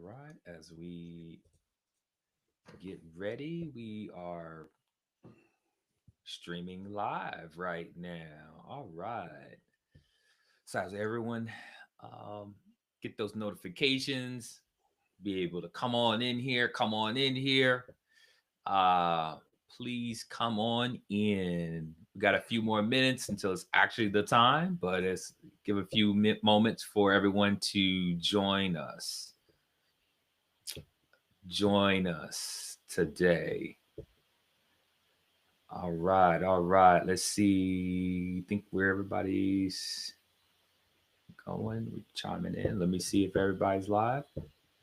right. As we get ready, we are streaming live right now. All right. So as everyone um, get those notifications, be able to come on in here, come on in here. Uh, please come on in. We got a few more minutes until it's actually the time, but it's give a few moments for everyone to join us today. All right, all right. Let's see. Think where everybody's going. We're chiming in. Let me see if everybody's live.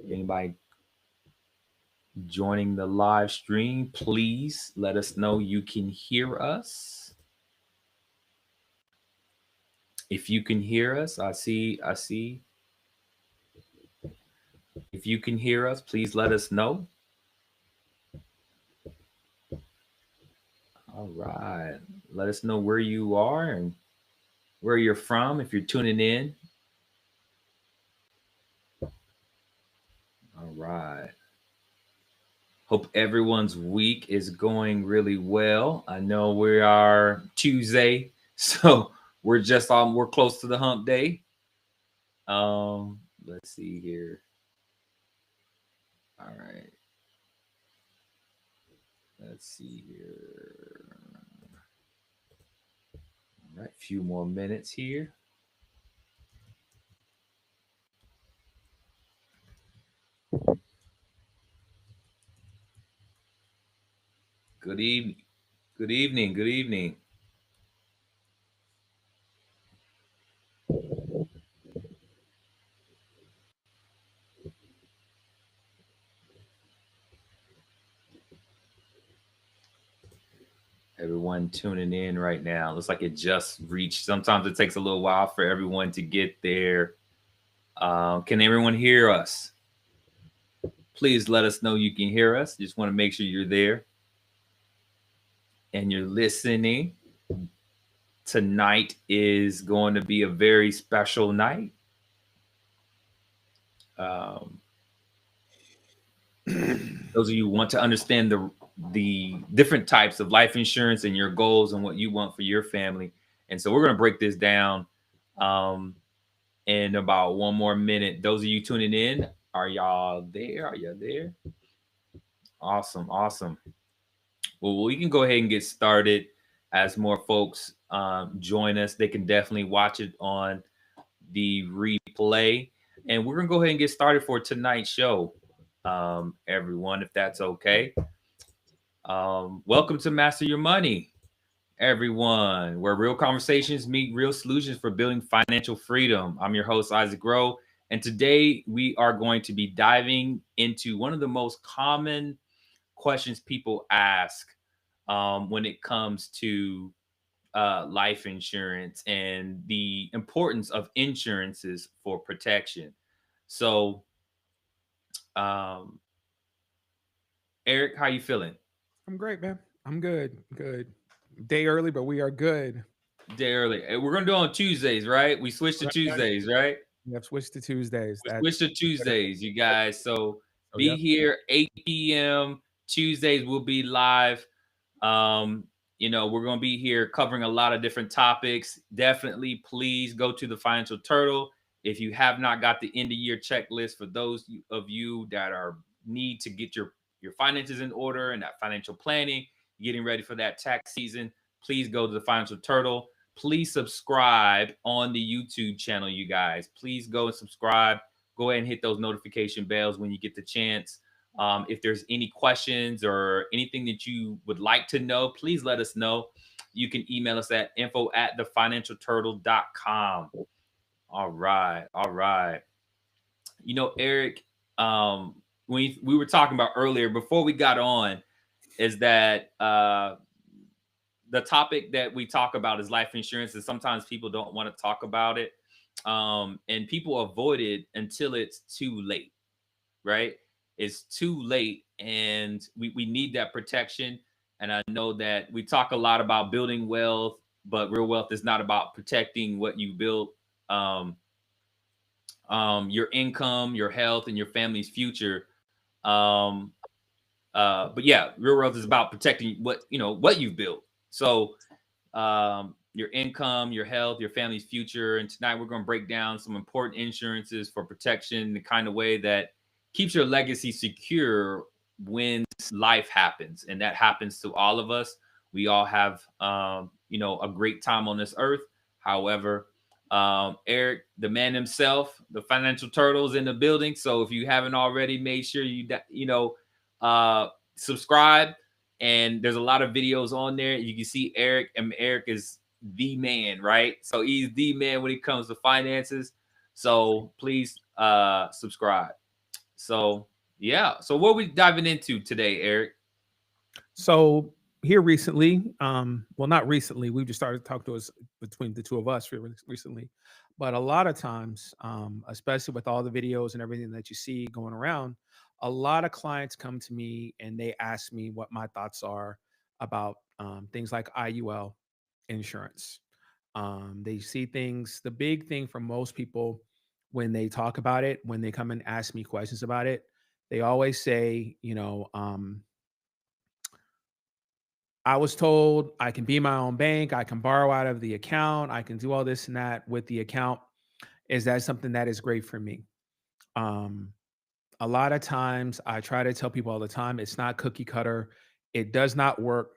Anybody joining the live stream, please let us know you can hear us. If you can hear us, I see. If you can hear us, please let us know. All right. Let us know where you are and where you're from if you're tuning in. All right. Hope everyone's week is going really well. I know we are Tuesday, so we're close to the hump day. Let's see here. All right. Let's see here. All right, few more minutes here. Good evening. Good evening. Good evening. Everyone tuning in right now. Looks like it just reached. Sometimes it takes a little while for everyone to get there. Can everyone hear us? Please let us know you can hear us. Just want to make sure you're there and you're listening. Tonight is going to be a very special night. Um, those of you who want to understand the different types of life insurance and your goals and what you want for your family. And so we're going to break this down in about one more minute. Those of you tuning in, are y'all there? Are you there? Awesome, awesome. Well, we can go ahead and get started. As more folks join us, they can definitely watch it on the replay. And we're going to go ahead and get started for tonight's show, everyone, if that's okay. Welcome to Master Your Money, everyone, where real conversations meet real solutions for building financial freedom. I'm your host, Isaac Rowe. And today we are going to be diving into one of the most common questions people ask when it comes to life insurance and the importance of insurances for protection. So, um, Eric, how you feeling? I'm great, man. I'm good. Good. Day early, but we are good. Day early. We're gonna do it on Tuesdays, right? We switched to Right, right. Tuesdays, right? We have switched to Tuesdays. We That's switched to Tuesdays, you guys. So so. be Yep. here 8 p.m. Tuesdays. We'll be live. Um, we're gonna be here covering a lot of different topics. Definitely, please go to the Financial Turtle if you have not got the end of year checklist. For those of you that are need to get your finances in order and that financial planning, getting ready for that tax season, please go to the Financial Turtle. Please subscribe on the YouTube channel, you guys. Please go and subscribe. Go ahead and hit those notification bells when you get the chance. If there's any questions or anything that you would like to know, please let us know. You can email us at info@thefinancialturtle.com. All right. All right. Eric, we were talking about earlier before we got on, is that the topic that we talk about is life insurance, and sometimes people don't want to talk about it. And people avoid it until it's too late, right? It's too late, and we need that protection. And I know that we talk a lot about building wealth, but real wealth is not about protecting what you built. your income, your health, and your family's future. Um, but yeah, real wealth is about protecting what you've built. So your income, your health, your family's future. And tonight we're going to break down some important insurances for protection, the kind of way that keeps your legacy secure when life happens. And that happens to all of us. We all have, a great time on this earth. However, Eric, the man himself, the financial turtles in the building. So if you haven't already, make sure subscribe, and there's a lot of videos on there. You can see Eric, and Eric is the man, right? So he's the man when it comes to finances. So please subscribe. So yeah. So what are we diving into today, Eric? So here recently, well, not recently, we've just started to talk to us between the two of us recently, but a lot of times, especially with all the videos and everything that you see going around, a lot of clients come to me and they ask me what my thoughts are about things like IUL insurance. They see things, the big thing for most people when they talk about it, when they come and ask me questions about it, they always say, I was told I can be my own bank, I can borrow out of the account, I can do all this and that with the account. Is that something that is great for me? Um, a lot of times I try to tell people all the time it's not cookie cutter. It does not work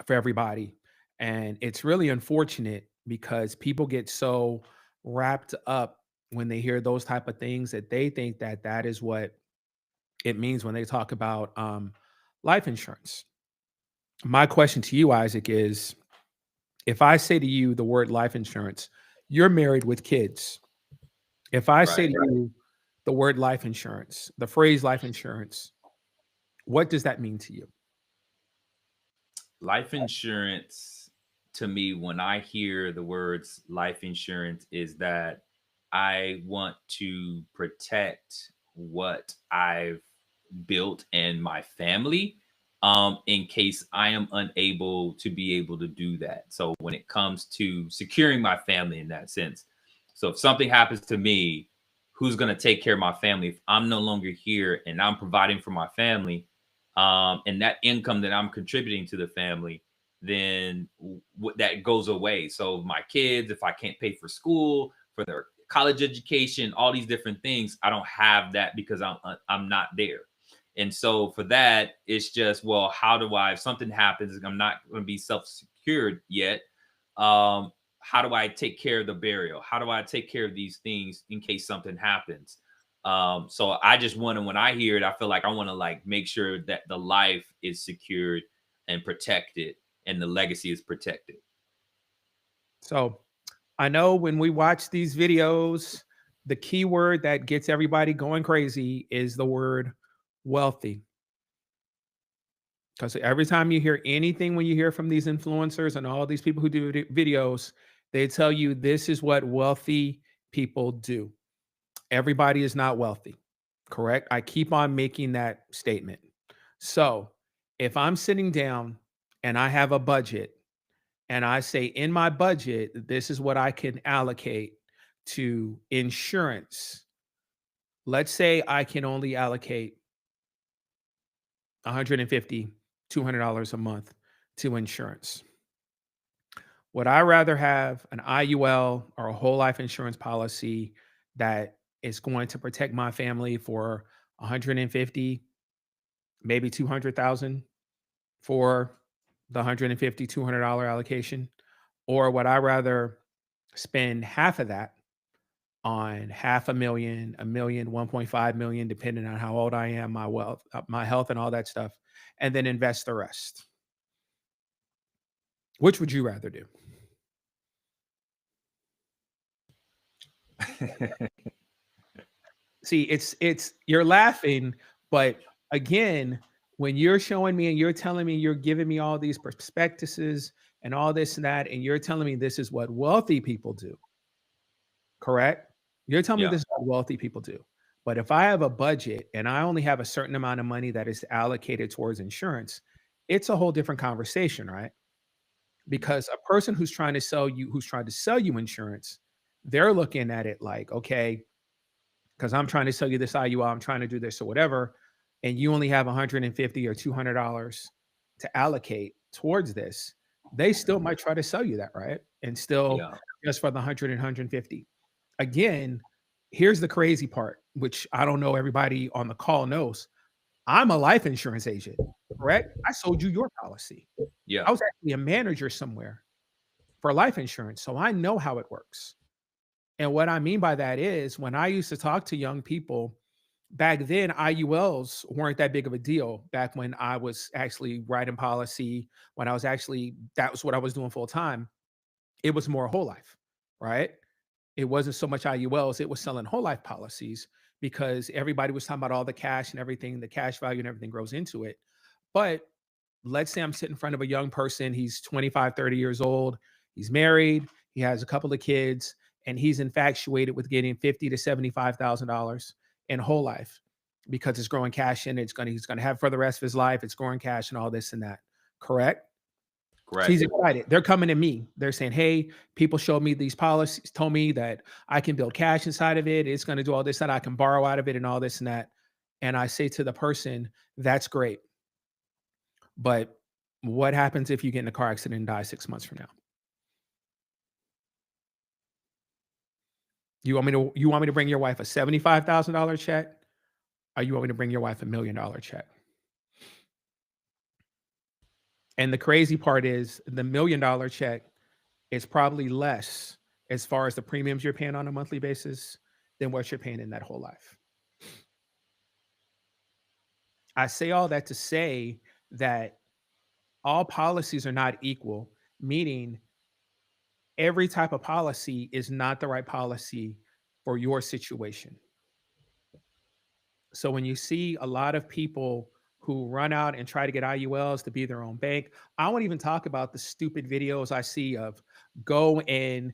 for everybody. And it's really unfortunate because people get so wrapped up when they hear those type of things that they think that that is what it means when they talk about life insurance. My question to you, Isaac, is if I say to you the word life insurance, you're married with kids. If I say to Right. you the word life insurance, the phrase life insurance, what does that mean to you? Life insurance, to me, when I hear the words life insurance, is that I want to protect what I've built and my family, in case I am unable to be able to do that. So when it comes to securing my family in that sense, so if something happens to me, who's going to take care of my family if I'm no longer here and I'm providing for my family, and that income that I'm contributing to the family, then that goes away. So my kids, if I can't pay for school, for their college education, all these different things, I don't have that because I'm not there. And so for that, it's just, well, how do I, if something happens, I'm not going to be self secured yet. Um, how do I take care of the burial? How do I take care of these things in case something happens? So I just want to, when I hear it, I feel like I want to like make sure that the life is secured and protected and the legacy is protected. So I know when we watch these videos, the key word that gets everybody going crazy is the word wealthy. Because every time you hear anything, when you hear from these influencers and all these people who do videos, they tell you this is what wealthy people do. Everybody is not wealthy, correct? I keep on making that statement. So if I'm sitting down and I have a budget and I say in my budget, this is what I can allocate to insurance. Let's say I can only allocate 150, $200 a month to insurance. Would I rather have an IUL or a whole life insurance policy that is going to protect my family for 150, maybe 200,000 for the 150, $200 allocation? Or would I rather spend half of that on half a million, a million, 1.5 million, depending on how old I am, my wealth, my health, and all that stuff, and then invest the rest? Which would you rather do? See, it's you're laughing, but again, when you're showing me and you're telling me you're giving me all these prospectuses and all this and that, and you're telling me this is what wealthy people do, correct? You're telling me Yeah. this is what wealthy people do. But if I have a budget and I only have a certain amount of money that is allocated towards insurance, it's a whole different conversation, right? Because a person who's trying to sell you insurance, they're looking at it like, okay, because I'm trying to sell you this IUL, I'm trying to do this or whatever, and you only have 150 or $200 to allocate towards this, they still might try to sell you that, right? And still Yeah. just for the 100 and 150. Again, here's the crazy part, which I don't know everybody on the call knows. I'm a life insurance agent, correct? I sold you your policy. Yeah. I was actually a manager somewhere for life insurance, so I know how it works. And what I mean by that is when I used to talk to young people back then, IULs weren't that big of a deal back when I was actually writing policy, when I was actually that was what I was doing full time. It was more whole life, right? It wasn't so much IULs, it was selling whole life policies because everybody was talking about all the cash and everything, the cash value and everything grows into it. But let's say I'm sitting in front of a young person, he's 25, 30 years old, he's married, he has a couple of kids, and he's infatuated with getting 50 to $75,000 in whole life because it's growing cash in, he's gonna have for the rest of his life, it's growing cash and all this and that. Correct? So Correct. he's excited. They're coming to me. They're saying, "Hey, people showed me these policies, told me that I can build cash inside of it. It's going to do all this, that I can borrow out of it, and all this and that." And I say to the person, "That's great, but what happens if you get in a car accident and die 6 months from now? You want me to bring your wife a $75,000 check, or you want me to bring your wife $1 million check?" And the crazy part is, the $1 million check is probably less as far as the premiums you're paying on a monthly basis than what you're paying in that whole life. I say all that to say that all policies are not equal, meaning every type of policy is not the right policy for your situation. So when you see a lot of people who run out and try to get IULs to be their own bank, I won't even talk about the stupid videos I see of go and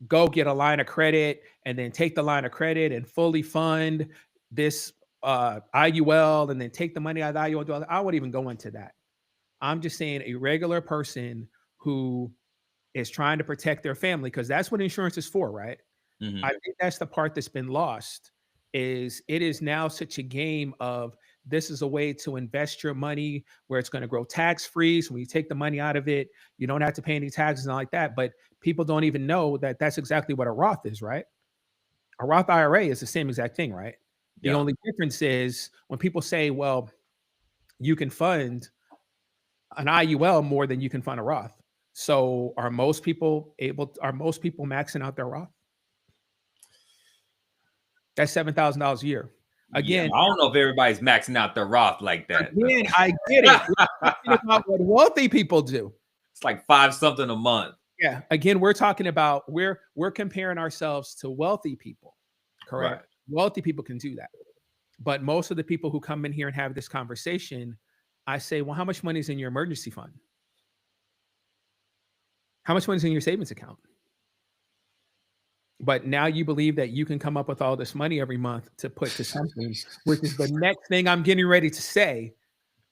go get a line of credit and then take the line of credit and fully fund this IUL and then take the money out of the IUL. I won't even go into that. I'm just saying a regular person who is trying to protect their family because that's what insurance is for, right? I Hmm. think that's the part that's been lost is it is now such a game of this is a way to invest your money where it's going to grow tax free. So when you take the money out of it, you don't have to pay any taxes and like that. But people don't even know that that's exactly what a Roth is, right? A Roth IRA is the same exact thing, right? The Yeah. only difference is when people say, well, you can fund an IUL more than you can fund a Roth. So are most people maxing out their Roth? That's $7,000 a year. Yeah. Again, I don't know if everybody's maxing out their Roth like that, but I get it. We're talking about what wealthy people do. it's like five something a month. Yeah. Again, we're talking about we're comparing ourselves to wealthy people. Correct. Right. Wealthy people can do that. But most of the people who come in here and have this conversation, I say, well, how much money is in your emergency fund? How much money is in your savings account? But now you believe that you can come up with all this money every month to put to something, which is the next thing I'm getting ready to say.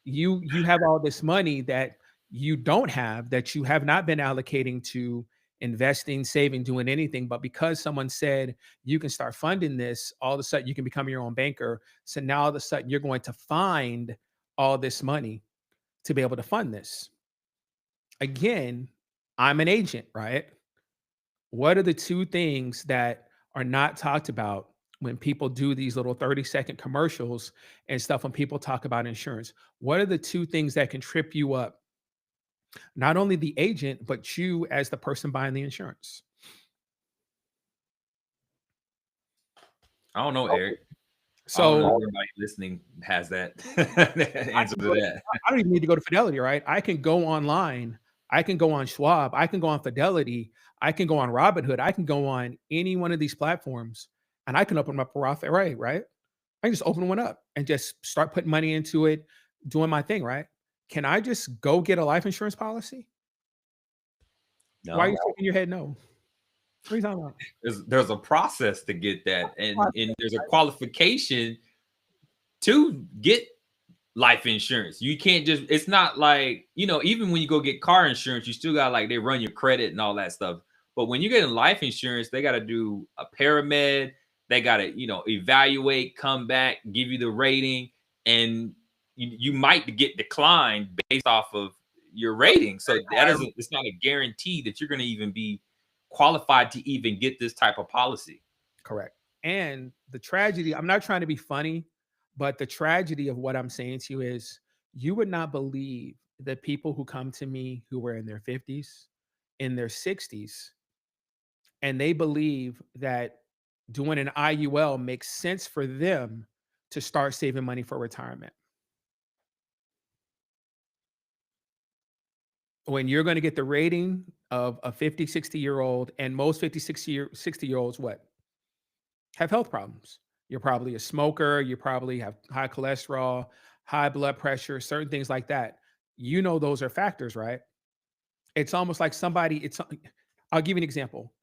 You have all this money that you don't have, that you have not been allocating to investing, saving, doing anything, but because someone said you can start funding this, all of a sudden you can become your own banker. So now all of a sudden you're going to find all this money to be able to fund this. Again, I'm an agent, right? What are the two things that are not talked about when people do these little 30-second commercials and stuff when people talk about insurance? What are the two things that can trip you up? Not only the agent, but you as the person buying the insurance. I don't know, Eric. I don't know if So everybody listening has that I answer can to go to, that. I don't even need to go to Fidelity, right? I can go online. I can go on Schwab. I can go on Fidelity. I can go on Robinhood. I can go on any one of these platforms and I can open up a Roth IRA, right? I can just open one up and just start putting money into it, doing my thing, right? Can I just go get a life insurance policy? Why are you No, shaking your head no? What are you talking about? there's a process to get that, and there's a qualification to get life insurance. You can't just, it's not like, even when you go get car insurance, you still got like they run your credit and all that stuff. But when you get in life insurance, they got to do a paramed. They got to, evaluate, come back, give you the rating, and you might get declined based off of your rating. So that doesn't, it's not a guarantee that you're going to even be qualified to even get this type of policy. Correct. And the tragedy, I'm not trying to be funny, but the tragedy of what I'm saying to you is you would not believe the people who come to me who were in their 50s, in their 60s, and they believe that doing an IUL makes sense for them to start saving money for retirement. When you're going to get the rating of a 50, 60-year-old, and most 50, 60-year olds, what? Have health problems. You're probably a smoker, you probably have high cholesterol, high blood pressure, certain things like that. You know those are factors, right? It's almost like I'll give you an example.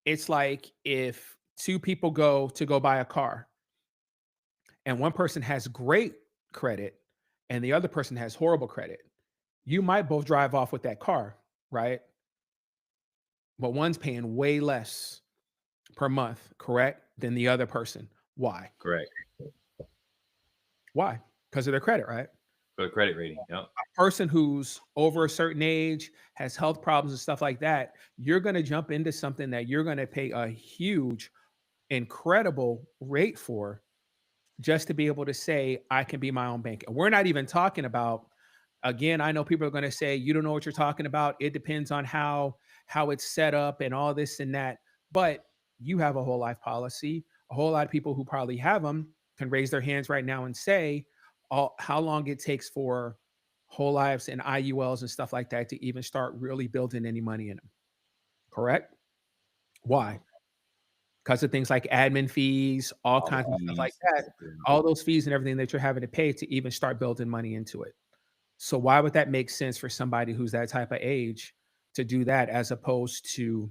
It's like if two people go buy a car and one person has great credit and the other person has horrible credit. You might both drive off with that car, right? But one's paying way less per month, correct, than the other person. Why? Correct. Why? Because of their credit, right? For the credit rating. Yep. Person who's over a certain age, has health problems and stuff like that, you're going to jump into something that you're going to pay a huge, incredible rate for just to be able to say, I can be my own bank. And we're not even talking about, again, I know people are going to say, you don't know what you're talking about. It depends on how it's set up and all this and that. But you have a whole life policy. A whole lot of people who probably have them can raise their hands right now and say how long it takes for whole lives and IULs and stuff like that to even start really building any money in them. Correct? Why? Because of things like admin fees, all All the kinds of stuff like fees. that, all those fees and everything that you're having to pay to even start building money into it. So why would that make sense for somebody who's that type of age to do that as opposed to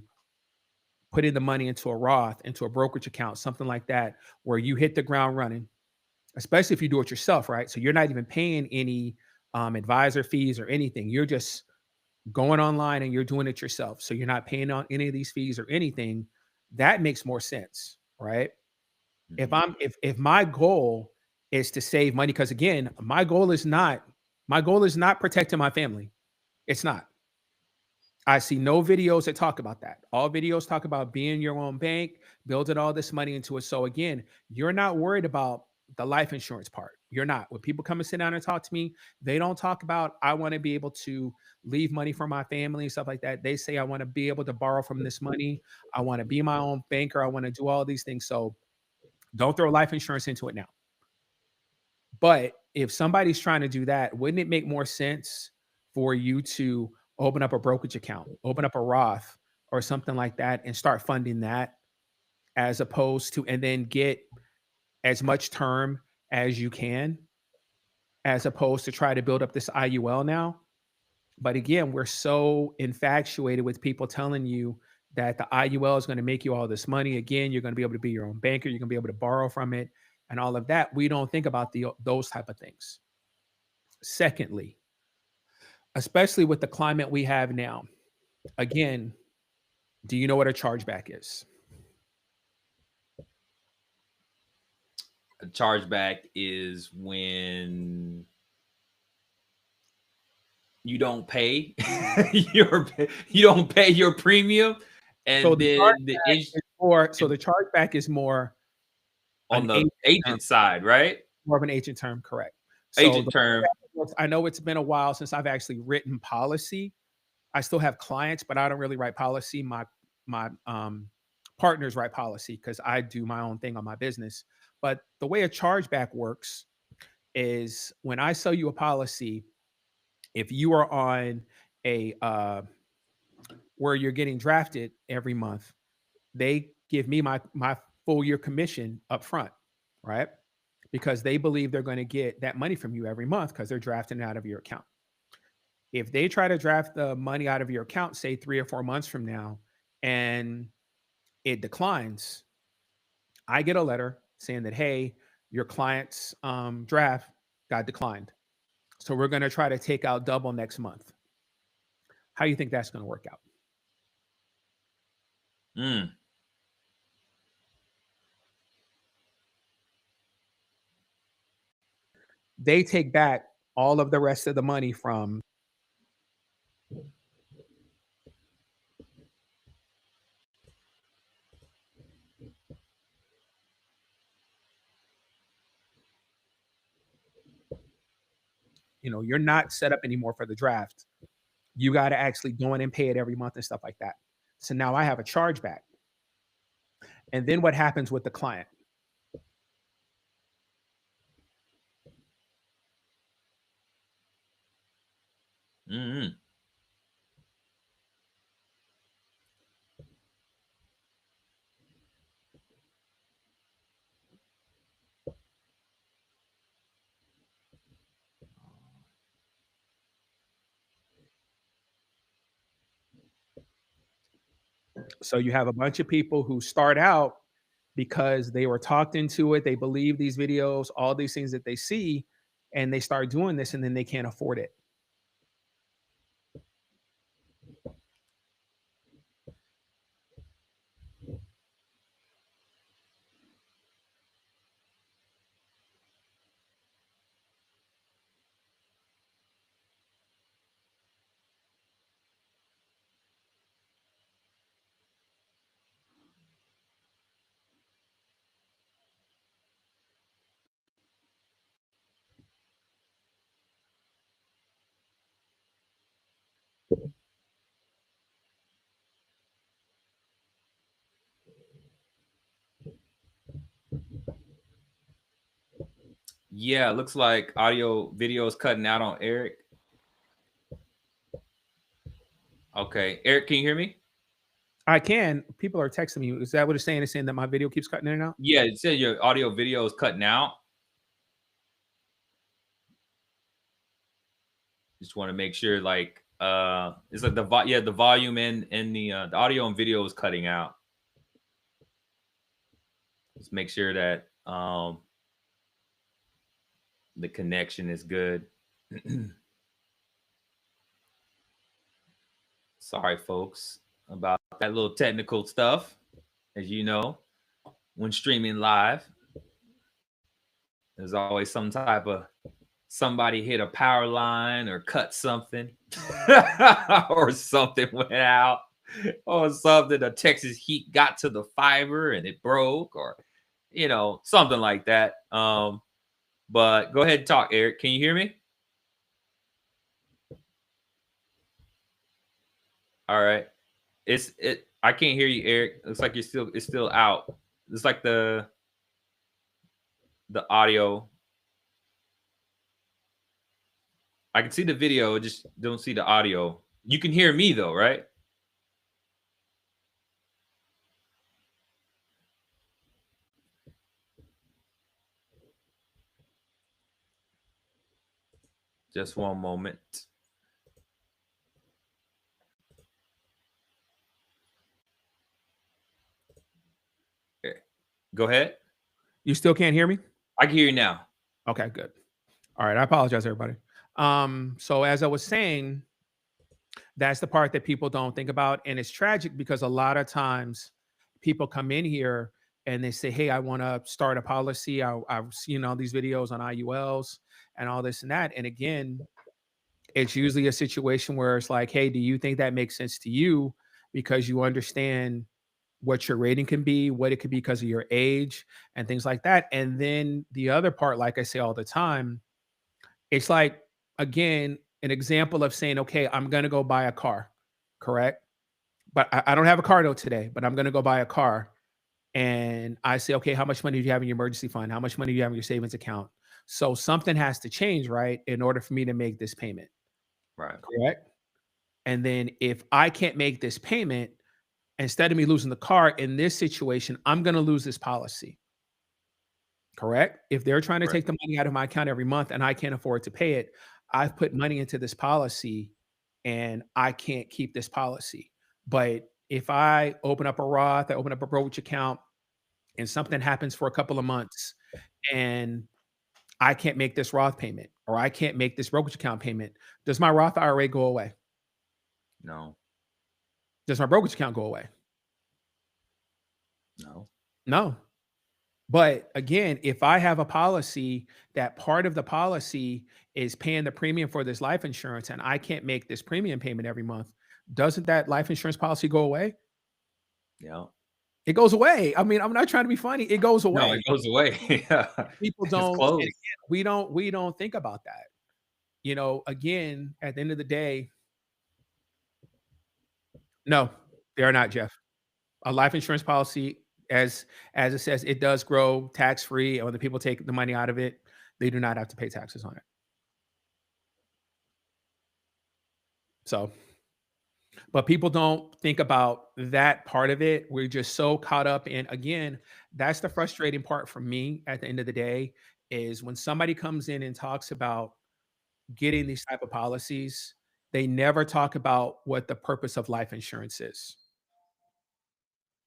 putting the money into a Roth, into a brokerage account, something like that, where you hit the ground running, especially if you do it yourself, right? So you're not even paying any advisor fees or anything. You're just going online and you're doing it yourself. So you're not paying on any of these fees or anything. That makes more sense, right? If Mhm. I'm if my goal is to save money, because again, my goal is not protecting my family. It's not. I see no videos that talk about that. All videos talk about being your own bank, building all this money into it. So again, you're not worried about the life insurance part. You're not. When people come and sit down and talk to me, they don't talk about I want to be able to leave money for my family and stuff like that. They say I want to be able to borrow from this money. I want to be my own banker. I want to do all these things. So don't throw life insurance into it now. But if somebody's trying to do that, wouldn't it make more sense for you to open up a brokerage account, open up a Roth or something like that and start funding that as opposed to, and then get as much term as you can, as opposed to try to build up this IUL now? But again, we're so infatuated with people telling you that the IUL is going to make you all this money. Again, you're going to be able to be your own banker. You're going to be able to borrow from it and all of that. We don't think about those type of things. Secondly, especially with the climate we have now, again, do you know what a chargeback is? A chargeback is when you don't pay your you don't pay your premium, So and the then chargeback is more. So the chargeback is more on an the agent term, agent side, right? more of an agent term, correct? So Agent the way term. that works, I know it's been a while since I've actually written policy. I still have clients, but I don't really write policy. My partners write policy because I do my own thing on my business. But the way a chargeback works is when I sell you a policy, if you are on a where you're getting drafted every month, they give me my full year commission up front, right? Because they believe they're going to get that money from you every month because they're drafting it out of your account. If they try to draft the money out of your account, say 3 or 4 months from now, and it declines, I get a letter saying that, hey, your client's draft got declined. So we're going to try to take out double next month. How do you think that's going to work out? Mm. They take back all of the rest of the money from, you're not set up anymore for the draft. You got to actually go in and pay it every month and stuff like that. So now I have a chargeback. And then what happens with the client? Mm. So you have a bunch of people who start out because they were talked into it. They believe these videos, all these things that they see, and they start doing this and then they can't afford it. Yeah, looks like audio video is cutting out on Eric. Okay, Eric, can you hear me? I can. People are texting me. Is that what it's saying? It's saying that my video keeps cutting in and out? Yeah, it said your audio video is cutting out. Just want to make sure, like, it's like the volume and the audio and video is cutting out. Just make sure that the connection is good. Sorry, folks, about that little technical stuff. As you know, when streaming live, there's always some type of somebody hit a power line or cut something or something went out or something. The Texas heat got to the fiber and it broke or, something like that. But go ahead and talk, Eric. Can you hear me? All right. I can't hear you, Eric. Looks like it's still out. It's like the audio. I can see the video, just don't see the audio. You can hear me though, right? Just one moment. Go ahead. You still can't hear me? I can hear you now. Okay, good. All right. I apologize, everybody. So as I was saying, that's the part that people don't think about. And it's tragic because a lot of times people come in here and they say, hey, I want to start a policy. I've seen all these videos on IULs and all this and that. And again, it's usually a situation where it's like, hey, do you think that makes sense to you? Because you understand what your rating can be, what it could be because of your age and things like that. And then the other part, like I say all the time, it's like, again, an example of saying, okay, I'm going to go buy a car, correct? But I don't have a car though today, but I'm going to go buy a car. And I say, okay, how much money do you have in your emergency fund? How much money do you have in your savings account? So something has to change, right? In order for me to make this payment, Right. correct? And then if I can't make this payment, instead of me losing the car in this situation, I'm going to lose this policy. Correct? If they're trying to Right. take the money out of my account every month and I can't afford to pay it, I've put money into this policy and I can't keep this policy. But if I open up a Roth, I open up a brokerage account and something happens for a couple of months and I can't make this Roth payment or I can't make this brokerage account payment, does my Roth IRA go away? No. Does my brokerage account go away? No. No. But again, if I have a policy that part of the policy is paying the premium for this life insurance and I can't make this premium payment every month, doesn't that life insurance policy go away? Yeah. It goes away. I mean, I'm not trying to be funny. It goes No, away. it goes away. Yeah. People It's don't, and closed. again, we don't think about that. Again, at the end of the day, no, they are not, Jeff. A life insurance policy, as it says, it does grow tax free. And when the people take the money out of it, they do not have to pay taxes on it. So, but people don't think about that part of it. We're just so caught up in, again, that's the frustrating part for me at the end of the day is when somebody comes in and talks about getting these type of policies, they never talk about what the purpose of life insurance is.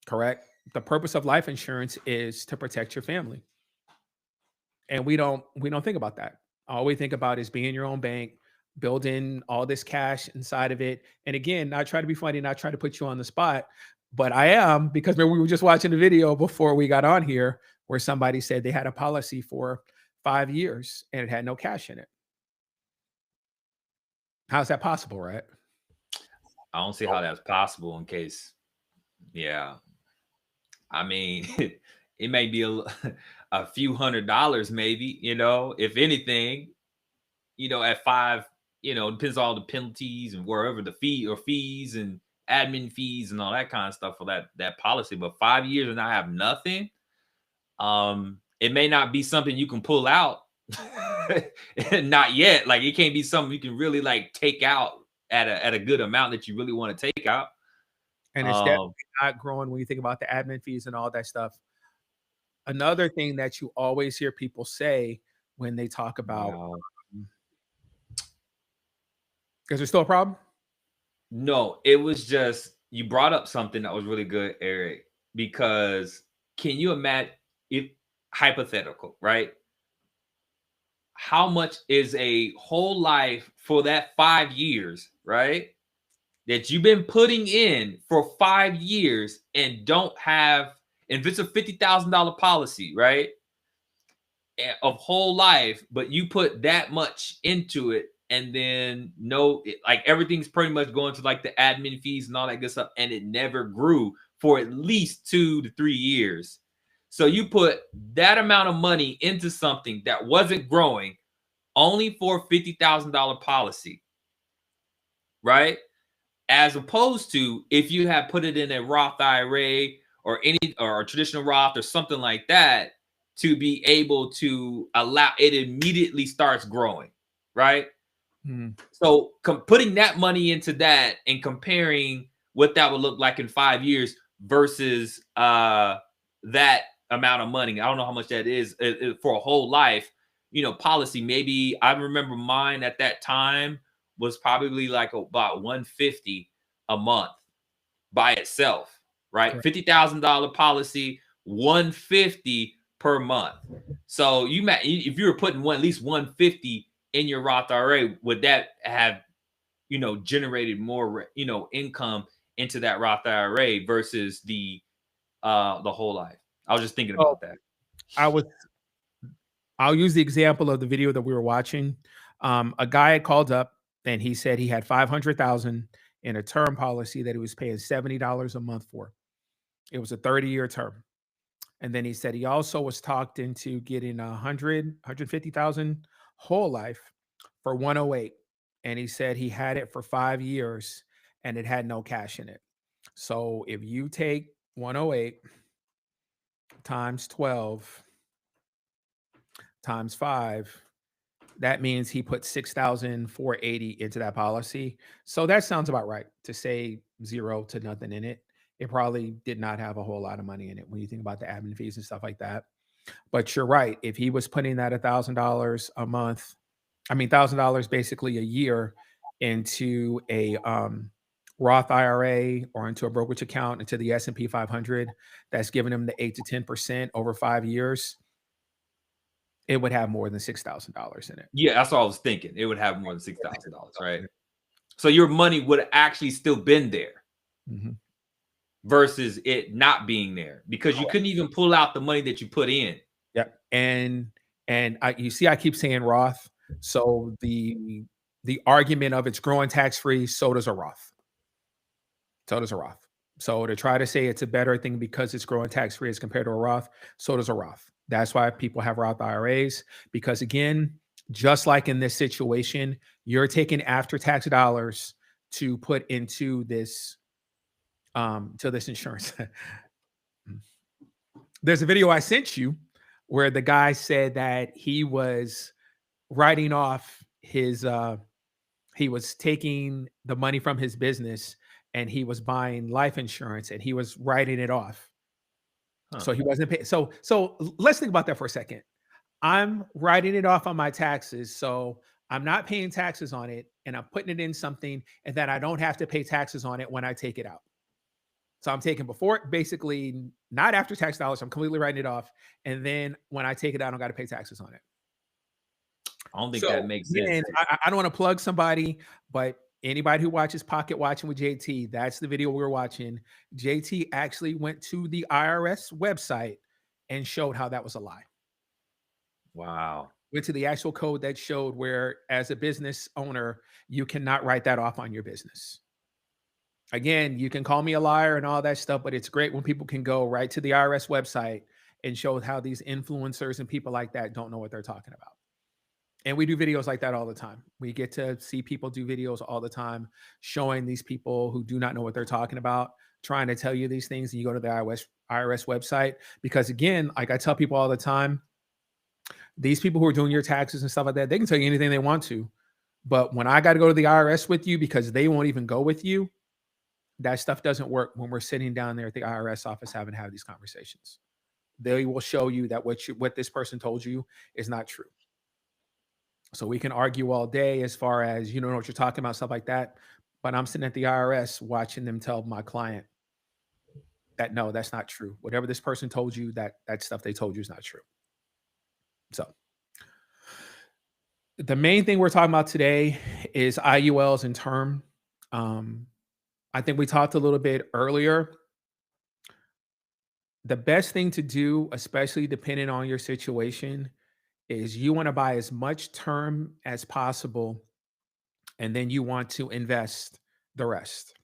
Correct? The purpose of life insurance is to protect your family. And we don't think about that. All we think about is being your own bank, building all this cash inside of it. And again, not try to be funny, not try to put you on the spot, but I am because remember we were just watching the video before we got on here where somebody said they had a policy for 5 years and it had no cash in it. How's that possible, right? I don't see how that's possible in case, yeah. I mean, it may be a few $100s, maybe, if anything, at five, depends on all the penalties and wherever the fees and admin fees and all that kind of stuff for that policy. But 5 years and I have nothing, it may not be something you can pull out. Not yet. Like it can't be something you can really like take out at a good amount that you really want to take out. And it's definitely Um, not growing when you think about the admin fees and all that stuff. Another thing that you always hear people say when they talk about, yeah. is there still a problem? No, it was just you brought up something that was really good, Eric, because can you imagine if hypothetical, right? How much is a whole life for that 5 years, right? That you've been putting in for 5 years and don't have, if it's a $50,000 policy, right? Of whole life, but you put that much into it, and then like everything's pretty much going to like the admin fees and all that good stuff, and it never grew for at least 2 to 3 years. So you put that amount of money into something that wasn't growing, only for a $50,000 policy, right? As opposed to if you had put it in a Roth IRA or a traditional Roth or something like that, to be able to allow it immediately starts growing, right? Mhm. So putting that money into that and comparing what that would look like in 5 years versus that amount of money. I don't know how much that is for a whole life, policy. Maybe I remember mine at that time was probably like about 150 a month by itself, right? Correct. $50,000 policy, 150 per month. So if you were putting at least 150 in your Roth IRA, would that have generated more income into that Roth IRA versus the whole life? I was just thinking So about that. I was I'll use the example of the video that we were watching. A guy had called up and he said he had 500,000 in a term policy that he was paying $70 a month for. It was a 30-year term. And then he said he also was talked into getting 150,000 whole life for 108. And he said he had it for 5 years and it had no cash in it. So if you take 108 times 12 times 5, that means he put 6,480 into that policy. So that sounds about right to say zero to nothing in it. It probably did not have a whole lot of money in it when you think about the admin fees and stuff like that. But you're right. If he was putting that $1,000 a month, I mean $1,000 basically a year into a Roth IRA or into a brokerage account into the S&P 500, that's giving him the 8 to 10% over 5 years. It would have more than $6,000 in it. Yeah, that's what I was thinking. It would have more than $6,000, right? So your money would actually still been there. Mhm. versus it not being there because you couldn't even pull out the money that you put in. Yep. And you see, I keep saying Roth. So the argument of it's growing tax free, so does a Roth. So does a Roth. So to try to say it's a better thing because it's growing tax free as compared to a Roth, so does a Roth. That's why people have Roth IRAs, because again, just like in this situation, you're taking after tax dollars to put into this to this insurance. There's a video I sent you where the guy said that he was writing off his he was taking the money from his business and he was buying life insurance and he was writing it off. Huh. So he wasn't paying. So let's think about that for a second. I'm writing it off on my taxes, so I'm not paying taxes on it, and I'm putting it in something, and then I don't have to pay taxes on it when I take it out. So I'm taking before, basically not after tax dollars. I'm completely writing it off, and then when I take it out, I don't got to pay taxes on it. I don't think that So makes again, sense. I don't want to plug somebody, but anybody who watches Pocket Watching with JT, that's the video we were watching. JT actually went to the IRS website and showed how that was a lie. Wow. Went to the actual code that showed where, as a business owner, you cannot write that off on your business. Again, you can call me a liar and all that stuff, but it's great when people can go right to the IRS website and show how these influencers and people like that don't know what they're talking about. And we do videos like that all the time. We get to see people do videos all the time showing these people who do not know what they're talking about, trying to tell you these things. And you go to the IRS website because, again, like I tell people all the time, these people who are doing your taxes and stuff like that, they can tell you anything they want to. But when I got to go to the IRS with you because they won't even go with you, that stuff doesn't work when we're sitting down there at the IRS office having to have these conversations. They will show you that what this person told you is not true. So we can argue all day as far as you don't know what you're talking about, stuff like that. But I'm sitting at the IRS watching them tell my client that no, that's not true. Whatever this person told you, that stuff they told you is not true. So the main thing we're talking about today is IULs and term. Um, I think we talked a little bit earlier. The best thing to do, especially depending on your situation, is you want to buy as much term as possible and then you want to invest the rest.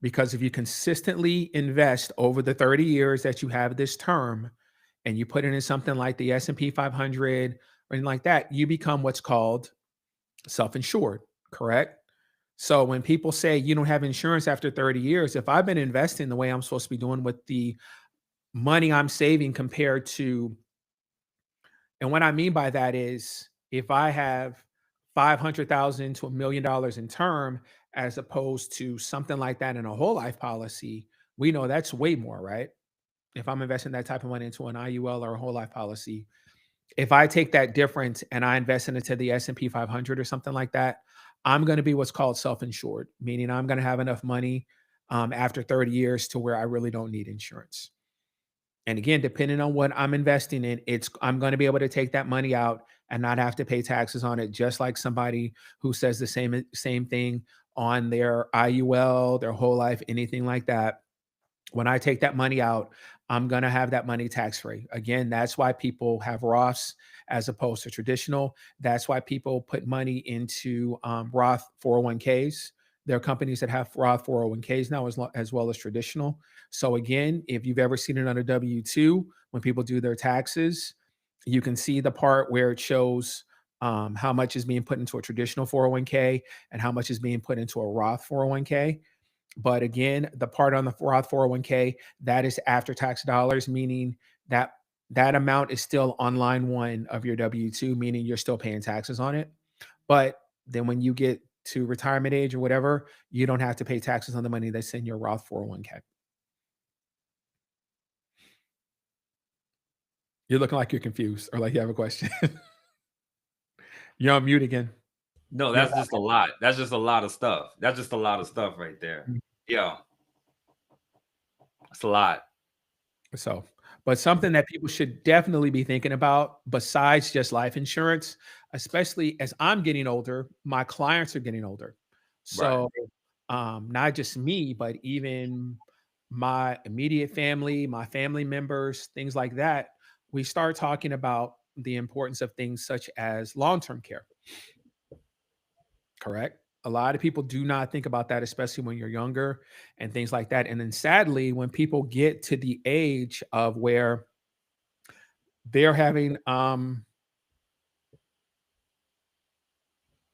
Because if you consistently invest over the 30 years that you have this term and you put it in something like the S&P 500 or anything like that, you become what's called self-insured, correct? So when people say you don't have insurance after 30 years, if I've been investing the way I'm supposed to be doing with the money I'm saving compared to, and what I mean by that is if I have 500,000 to $1 million in term, as opposed to something like that in a whole life policy, we know that's way more, right? If I'm investing that type of money into an IUL or a whole life policy, if I take that difference and I invest it into the S&P 500 or something like that, I'm going to be what's called self-insured, meaning I'm going to have enough money after 30 years to where I really don't need insurance. And again, depending on what I'm investing in, I'm going to be able to take that money out and not have to pay taxes on it, just like somebody who says the same thing on their IUL, their whole life, anything like that. When I take that money out, I'm going to have that money tax free. Again, that's why people have Roths as opposed to traditional. That's why people put money into Roth 401ks. There are companies that have Roth 401ks now as well as traditional. So again, if you've ever seen it on a W-2, when people do their taxes, you can see the part where it shows how much is being put into a traditional 401k and how much is being put into a Roth 401k. But again, the part on the Roth 401k, that is after tax dollars, meaning that that amount is still on line one of your W-2, meaning you're still paying taxes on it. But then when you get to retirement age or whatever, you don't have to pay taxes on the money that's in your Roth 401k. You're looking like you're confused or like you have a question. You're on mute again. No, You're that's just a lot. That's just a lot of stuff. That's just a lot of stuff right there. on- Yeah, it's a lot. So, but something that people should definitely be thinking about besides just life insurance, especially as I'm getting older, my clients are getting older. Right. So, not just me, but even my immediate family, my family members, things like that, we start talking about the importance of things such as long term care, correct? A lot of people do not think about that, especially when you're younger and things like that. And then sadly, when people get to the age of where they're having,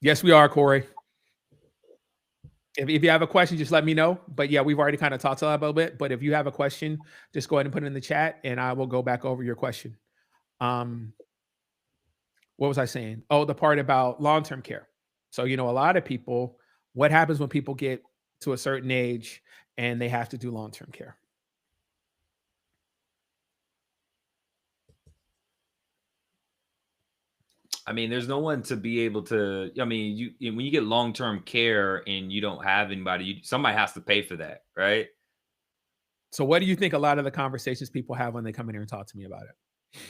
yes, we are, Corey. If you have a question, just let me know. But yeah, we've already kind of talked a little bit. But if you have a question, just go ahead and put it in the chat and I will go back over your question. Um, what was I saying? Oh, the part about long-term care. So, a lot of people, what happens when people get to a certain age and they have to do long-term care? I mean, there's no one to be able to. I mean, when you get long term care and you don't have anybody, somebody has to pay for that, right? So, what do you think a lot of the conversations people have when they come in here and talk to me about it?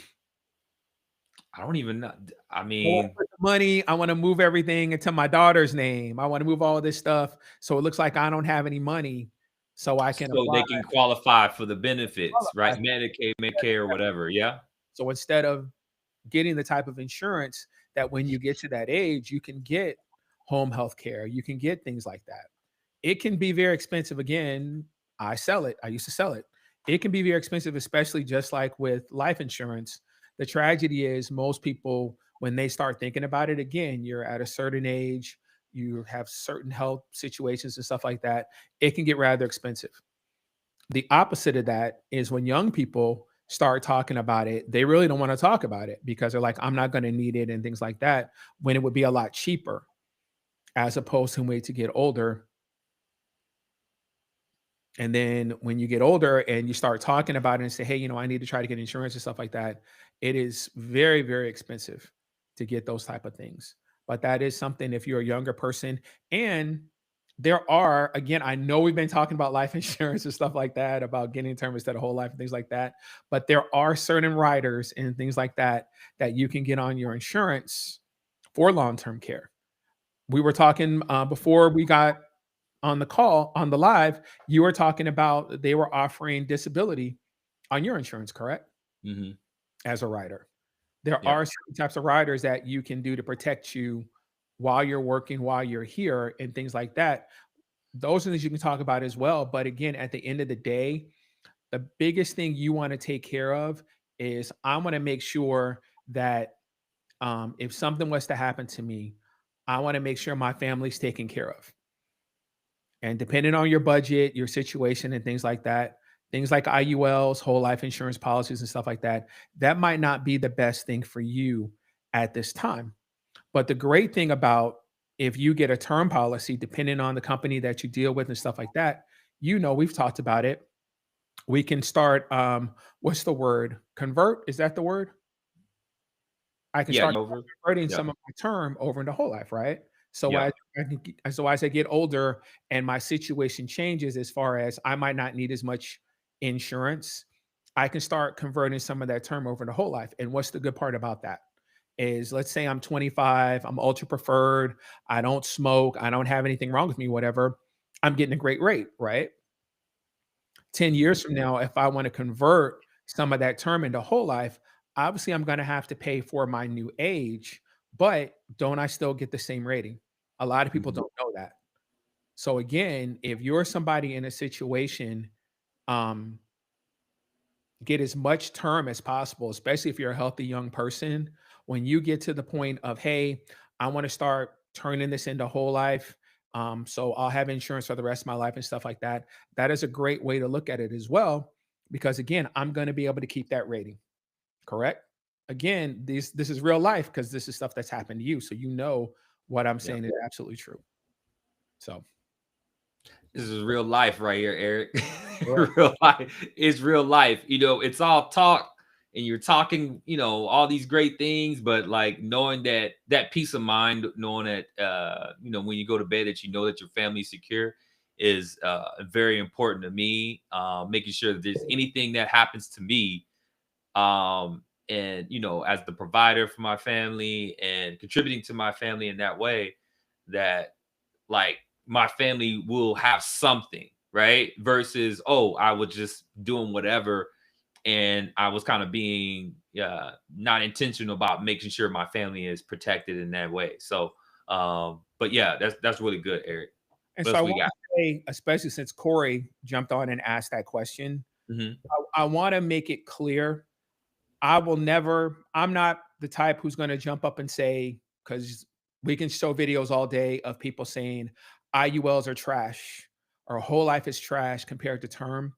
I don't even know. I I want to mean, put the money. I want to move everything into my daughter's name. I want to move all this stuff so it looks like I don't have any money, so I can so apply. they can qualify for the benefits, right? Qualify. Medicaid, Medicare, whatever. Yeah. So instead of getting the type of insurance that when you get to that age, you can get home health care, you can get things like that. It can be very expensive. Again, I sell it. I used to sell it. It can be very expensive, especially just like with life insurance. The tragedy is most people, when they start thinking about it, again, you're at a certain age, you have certain health situations and stuff like that. It can get rather expensive. The opposite of that is when young people start talking about it, they really don't want to talk about it because they're like, I'm not going to need it and things like that, when it would be a lot cheaper as opposed to wait to get older. And then when you get older and you start talking about it and say, hey, I need to try to get insurance and stuff like that, it is very, very expensive to get those type of things. But that is something if you're a younger person. And there are, again, I know we've been talking about life insurance and stuff like that, about getting term instead of whole life and things like that. But there are certain riders and things like that that you can get on your insurance for long-term care. We were talking before we got on the call, on the live, you were talking about they were offering disability on your insurance, correct? Hmm. As a rider. There Yeah. are certain types of riders that you can do to protect you while you're working, while you're here, and things like that. Those are things you can talk about as well. But again, at the end of the day, the biggest thing you want to take care of is I want to make sure that if something was to happen to me, I want to make sure my family's taken care of. And depending on your budget, your situation, and things like that, things like IULs, whole life insurance policies, and stuff like that, that might not be the best thing for you at this time. But the great thing about if you get a term policy, depending on the company that you deal with and stuff like that, we've talked about it. We can start, what's the word? Convert? Is that the word? I can Yeah. start Over. converting Yeah. some of my term over into whole life, right? So Yeah. as I get older and my situation changes as far as I might not need as much insurance, I can start converting some of that term over to whole life. And what's the good part about that? Is let's say I'm 25, I'm ultra preferred, I don't smoke, I don't have anything wrong with me, whatever. I'm getting a great rate, right? 10 years from now, if I want to convert some of that term into whole life, obviously I'm going to have to pay for my new age, but don't I still get the same rating? A lot of people Hmm. don't know that. So again, if you're somebody in a situation, um, get as much term as possible, especially if you're a healthy young person. When you get to the point of, hey, I want to start turning this into whole life. So I'll have insurance for the rest of my life and stuff like that. That is a great way to look at it as well, because again, I'm going to be able to keep that rating. Correct. Again, this is real life because this is stuff that's happened to you. So what I'm Yeah. saying is absolutely true. So This is real life right here, Eric. yeah. Real life. It's real life. It's all talk and you're talking, all these great things, but like knowing that peace of mind, knowing that when you go to bed that you know that your family's secure is very important to me. Making sure that there's anything that happens to me, and as the provider for my family and contributing to my family in that way, that like my family will have something. right? Versus, oh, I was just doing whatever, and I was kind of being not intentional about making sure my family is protected in that way. So, but yeah, that's really good, Eric. And What so I else we want got? to say, especially since Corey jumped on and asked that question, Hmm. I want to make it clear. I'm not the type who's going to jump up and say, because we can show videos all day of people saying IULs are trash or whole life is trash compared to term.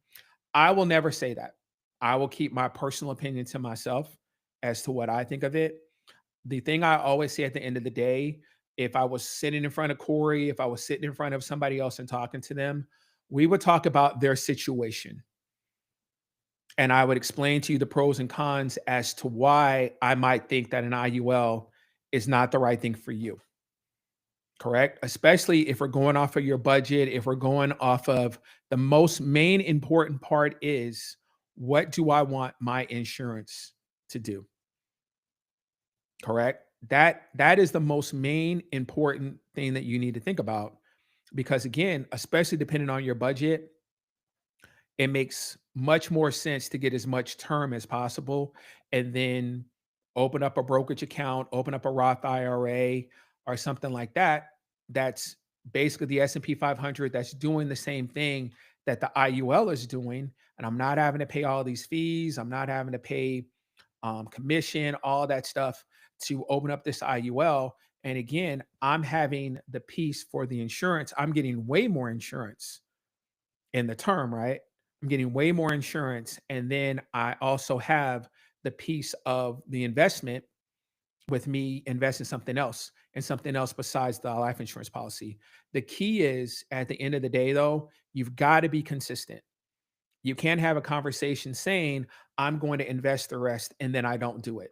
I will never say that. I will keep my personal opinion to myself as to what I think of it. The thing I always say at the end of the day, if I was sitting in front of Corey, if I was sitting in front of somebody else and talking to them, we would talk about their situation. And I would explain to you the pros and cons as to why I might think that an IUL is not the right thing for you. Correct? Especially if we're going off of your budget, if we're going off of the most main important part is what do I want my insurance to do? Correct? That is the most main important thing that you need to think about because again, especially depending on your budget, it makes much more sense to get as much term as possible and then open up a brokerage account, open up a Roth IRA or something like that. That's basically the S&P 500 that's doing the same thing that the IUL is doing. And I'm not having to pay all these fees. I'm not having to pay commission, all that stuff to open up this IUL. And again, I'm having the piece for the insurance. I'm getting way more insurance in the term, right? I'm getting way more insurance. And then I also have the piece of the investment with me investing something else and something else besides the life insurance policy. The key is at the end of the day, though, you've got to be consistent. You can't have a conversation saying, I'm going to invest the rest and then I don't do it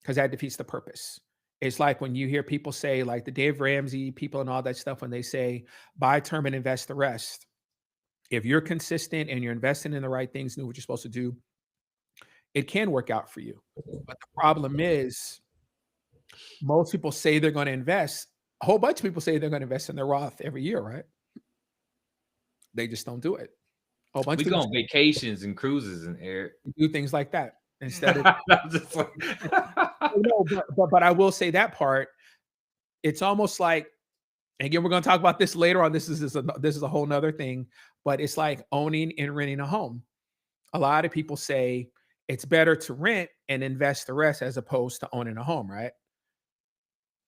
because that defeats the purpose. It's like when you hear people say, like the Dave Ramsey people and all that stuff, when they say, buy term and invest the rest. If you're consistent and you're investing in the right things, doing what you're supposed to do, it can work out for you. But the problem is, most people say they're going to invest. A whole bunch of people say they're going to invest in their Roth every year, right? They just don't do it. A whole bunch We of go people on vacations and cruises, and Eric. do things like that instead of I'm just like, no, but I will say that part. It's almost like, again, we're going to talk about this later on. This is a whole nother thing, but it's like owning and renting a home. A lot of people say it's better to rent and invest the rest as opposed to owning a home, right?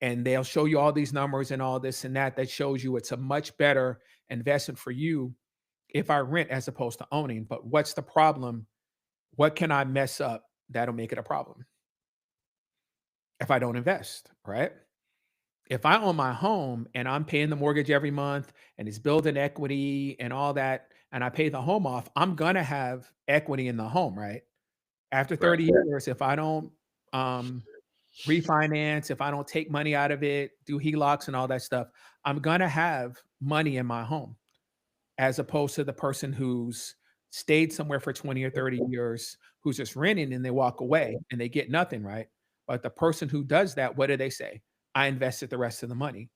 And they'll show you all these numbers and all this and that shows you it's a much better investment for you if I rent as opposed to owning. But what's the problem? What can I mess up that'll make it a problem if I don't invest, right? If I own my home and I'm paying the mortgage every month and it's building equity and all that, and I pay the home off, I'm gonna have equity in the home, right? After right, 30 years, if I don't um, refinance, if I don't take money out of it, do HELOCs and all that stuff, I'm gonna have money in my home, as opposed to the person who's stayed somewhere for 20 or 30 years, who's just renting and they walk away and they get nothing, right? But the person who does that, what do they say? I invested the rest of the money.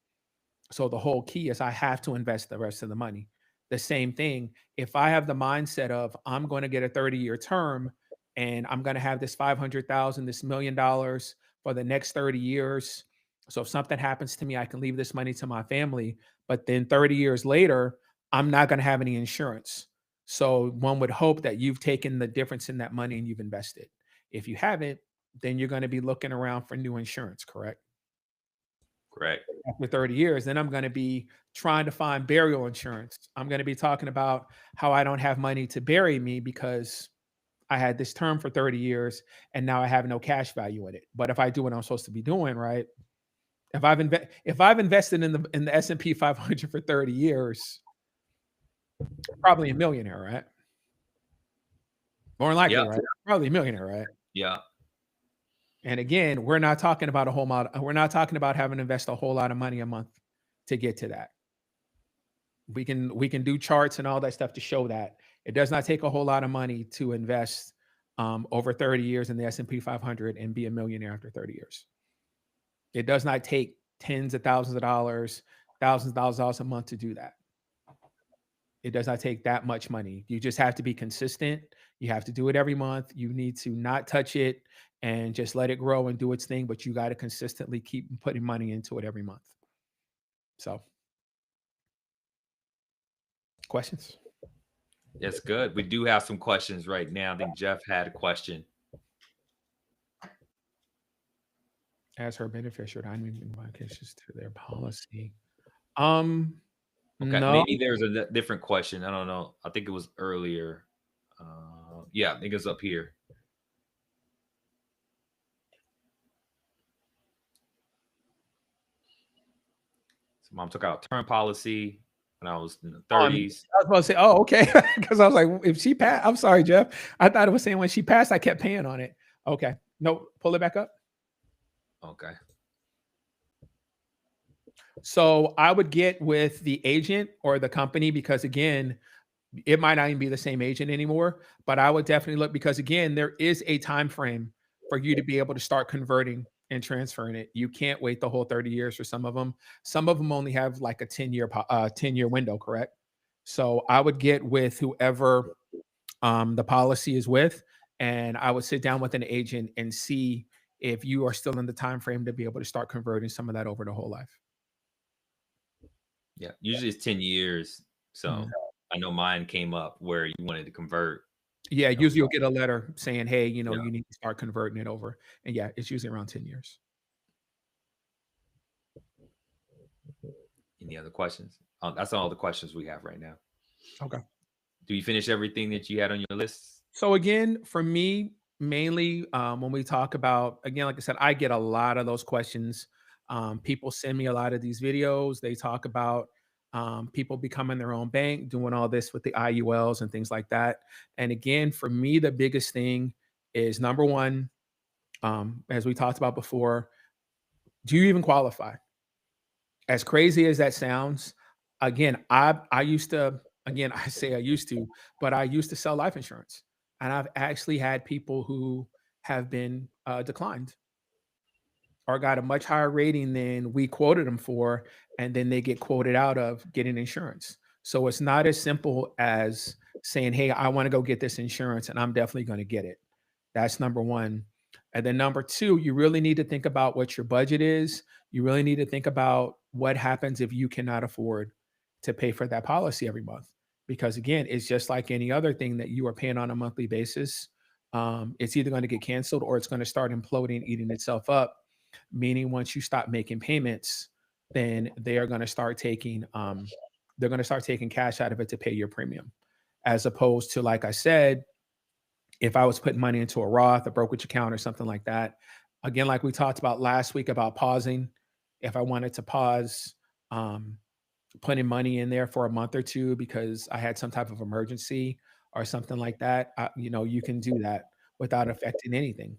So the whole key is I have to invest the rest of the money. The same thing, if I have the mindset of I'm going to get a 30-year term and I'm going to have this 500,000, this $1 million for the next 30 years. So if something happens to me, I can leave this money to my family. But then 30 years later, I'm not going to have any insurance. So one would hope that you've taken the difference in that money and you've invested. If you haven't, then you're going to be looking around for new insurance, correct? correct. After 30 years, then I'm going to be trying to find burial insurance. I'm going to be talking about how I don't have money to bury me because I had this term for 30 years and now I have no cash value in it. But if I do what I'm supposed to be doing, right? If I've invested in the S&P 500 for 30 years, probably a millionaire, right? More than likely, Yep. right? Probably a millionaire, right? Yeah. And again, we're not talking about a whole lot. We're not talking about having to invest a whole lot of money a month to get to that. We can do charts and all that stuff to show that it does not take a whole lot of money to invest over 30 years in the S&P 500 and be a millionaire after 30 years. It does not take tens of thousands of dollars a month to do that. It does not take that much money. You just have to be consistent. You have to do it every month. You need to not touch it and just let it grow and do its thing, but you got to consistently keep putting money into it every month. So, questions? That's good. We do have some questions right now. I think Jeff had a question. As her beneficiary, I need modifications to their policy. Um, Okay, no. maybe there's a different question. I don't know. I think it was earlier. Yeah, I think it's up here. So mom took out term policy when I was in the Oh, and 30s. I was about to say, oh, okay, because I was like, if she passed, I'm sorry, Jeff. I thought it was saying when she passed, I kept paying on it. Okay, no, pull it back up. Okay. So I would get with the agent or the company because again, it might not even be the same agent anymore, but I would definitely look because again, there is a time frame for you to be able to start converting and transferring it. You can't wait the whole 30 years for some of them. Some of them only have like a 10-year window, correct? So I would get with whoever the policy is with, and I would sit down with an agent and see if you are still in the time frame to be able to start converting some of that over to whole life. Yeah, usually it's 10 years. Mhm. So I know mine came up where you wanted to convert. Yeah, You know, usually you'll get a letter saying, "Hey, yeah. you need to start converting it over." And yeah, it's usually around 10 years. Any other questions? That's all the questions we have right now. Okay. Do you finish everything that you had on your list? So again, for me, mainly when we talk about again, like I said, I get a lot of those questions. People send me a lot of these videos. They talk about people becoming their own bank, doing all this with the IULs and things like that. And again, for me, the biggest thing is number one, as we talked about before, do you even qualify? As crazy as that sounds, again, I used to again, I say I used to, but I used to sell life insurance, and I've actually had people who have been, declined or got a much higher rating than we quoted them for, and then they get quoted out of getting insurance. So it's not as simple as saying, "Hey, I wanna go get this insurance, and I'm definitely gonna get it." That's number 1. And then number 2, you really need to think about what your budget is. You really need to think about what happens if you cannot afford to pay for that policy every month. Because again, it's just like any other thing that you are paying on a monthly basis. It's either going to get canceled or it's going to start imploding, eating itself up. Meaning, once you stop making payments, then they are going to start taking they're going to start taking cash out of it to pay your premium, as opposed to like I said, if I was putting money into a Roth, a brokerage account, or something like that. Again, like we talked about last week about pausing, if I wanted to pause um, putting money in there for a month or two because I had some type of emergency or something like that, you can do that without affecting anything.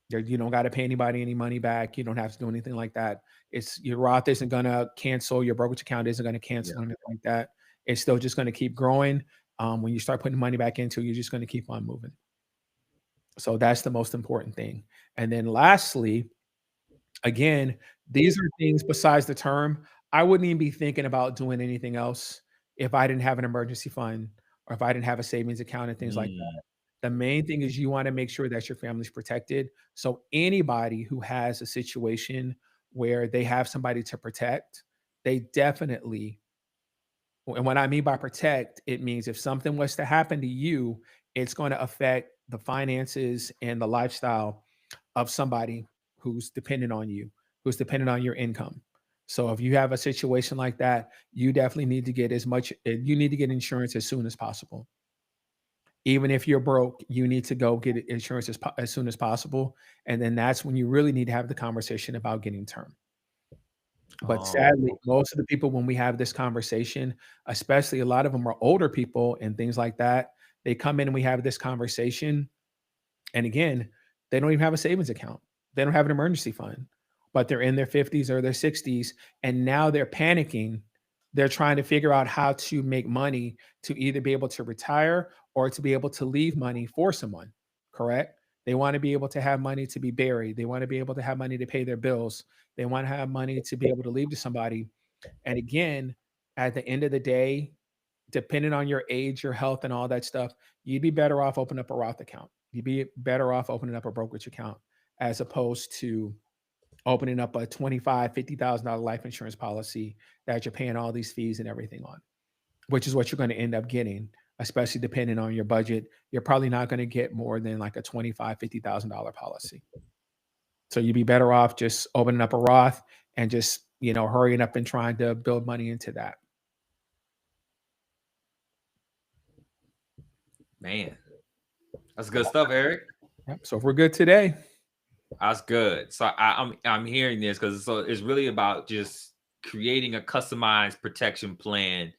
You don't got to pay anybody any money back. You don't have to do anything like that. It's your Roth isn't going to cancel. Your brokerage account isn't going to Yeah. cancel anything like that. It's still just going to keep growing. When you start putting money back into, you're just going to keep on moving. So that's the most important thing. And then lastly, again, these are things besides the term. I wouldn't even be thinking about doing anything else if I didn't have an emergency fund or if I didn't have a savings account and things like Mm. that. The main thing is you want to make sure that your family's protected. So anybody who has a situation where they have somebody to protect, they definitely, and what I mean by protect, it means if something was to happen to you, it's going to affect the finances and the lifestyle of somebody who's dependent on you, who's dependent on your income. So if you have a situation like that, you definitely need to get you need to get insurance as soon as possible. Even if you're broke, you need to go get insurance as soon as possible. And then that's when you really need to have the conversation about getting term. But Oh, sadly, okay. most of the people when we have this conversation, especially a lot of them are older people and things like that, they come in and we have this conversation, and again, they don't even have a savings account. They don't have an emergency fund, but they're in their 50s or their 60s, and now they're panicking. They're trying to figure out how to make money to either be able to retire or to be able to leave money for someone, correct? They want to be able to have money to be buried. They want to be able to have money to pay their bills. They want to have money to be able to leave to somebody. And again, at the end of the day, depending on your age, your health, and all that stuff, you'd be better off opening up a Roth account. You'd be better off opening up a brokerage account as opposed to opening up a 25, $50,000 life insurance policy that you're paying all these fees and everything on, which is what you're going to end up getting, especially depending on your budget. You're probably not going to get more than like a 25, $50,000 policy. So you'd be better off just opening up a Roth and just, hurrying up and trying to build money into that. Man, that's good stuff, Eric. Yep. So if we're good today, That's good. So I'm hearing this because it's really about just creating a customized protection plan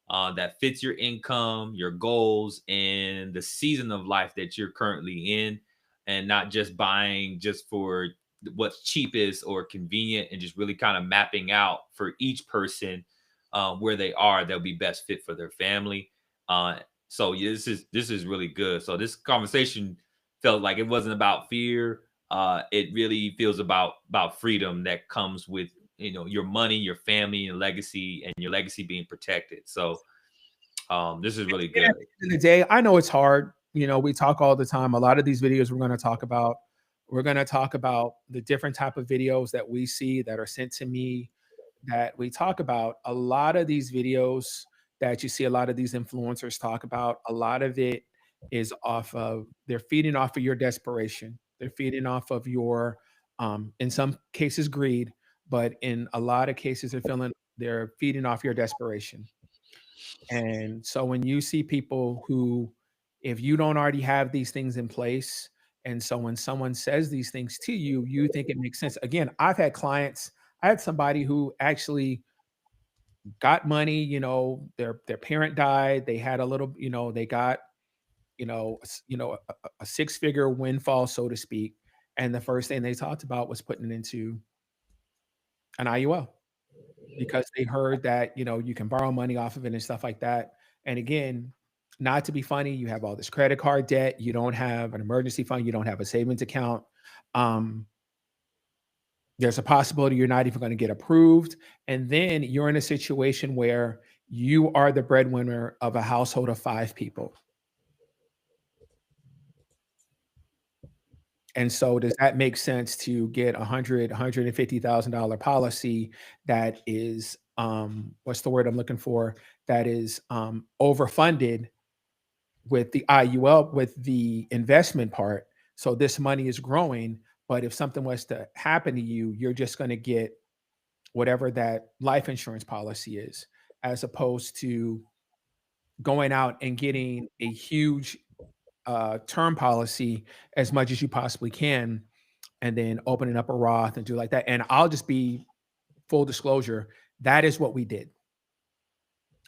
that fits your income, your goals, and the season of life that you're currently in, and not just buying just for what's cheapest or convenient, and just really kind of mapping out for each person where they are that'll be best fit for their family. So yeah, this is really good. So this conversation felt like it wasn't about fear. It really feels about freedom that comes with your money, your family, and legacy, and your legacy being protected. So this is really and at good. the end of the day, I know it's hard. We talk all the time. A lot of these videos we're going to talk about the different type of videos that we see that are sent to me, that we talk about. A lot of these videos that you see a lot of these influencers talk about, a lot of it is they're feeding off of your desperation. They're feeding off of your, in some cases, greed, but in a lot of cases, they're feeding off your desperation. And so when you see people who, if you don't already have these things in place, and so when someone says these things to you, you think it makes sense. Again, I had somebody who actually got money, their parent died, they had a little, they got, a six-figure windfall, so to speak. And the first thing they talked about was putting it into an IUL because they heard that, you can borrow money off of it and stuff like that. And again, not to be funny, you have all this credit card debt, you don't have an emergency fund, you don't have a savings account. Um, there's a possibility you're not even going to get approved. And then you're in a situation where you are the breadwinner of a household of five people. And so does that make sense to get $150,000 policy that is, what's the word I'm looking for? That is overfunded with the IUL, with the investment part. So this money is growing, but if something was to happen to you, you're just going to get whatever that life insurance policy is, as opposed to going out and getting a huge term policy as much as you possibly can, and then opening up a Roth and do like that. And I'll just be full disclosure, that is what we did.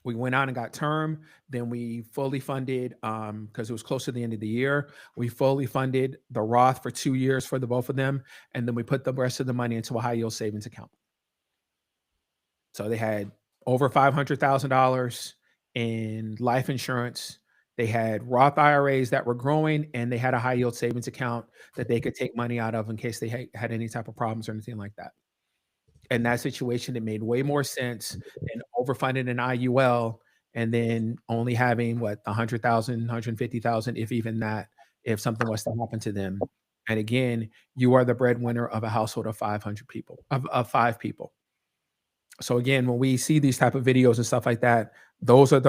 We went out and got term, then we fully funded, because it was close to the end of the year. We fully funded the Roth for 2 years for the both of them, and then we put the rest of the money into a high yield savings account. So they had over $500,000 in life insurance. They had Roth IRAs that were growing, and they had a high yield savings account that they could take money out of in case they had any type of problems or anything like that. In that situation, it made way more sense than overfunding an IUL and then only having what, 100,000, 150,000, if even that, if something was to happen to them. And again, you are the breadwinner of a household of 500 people, of five people. So again, when we see these type of videos and stuff like that, those are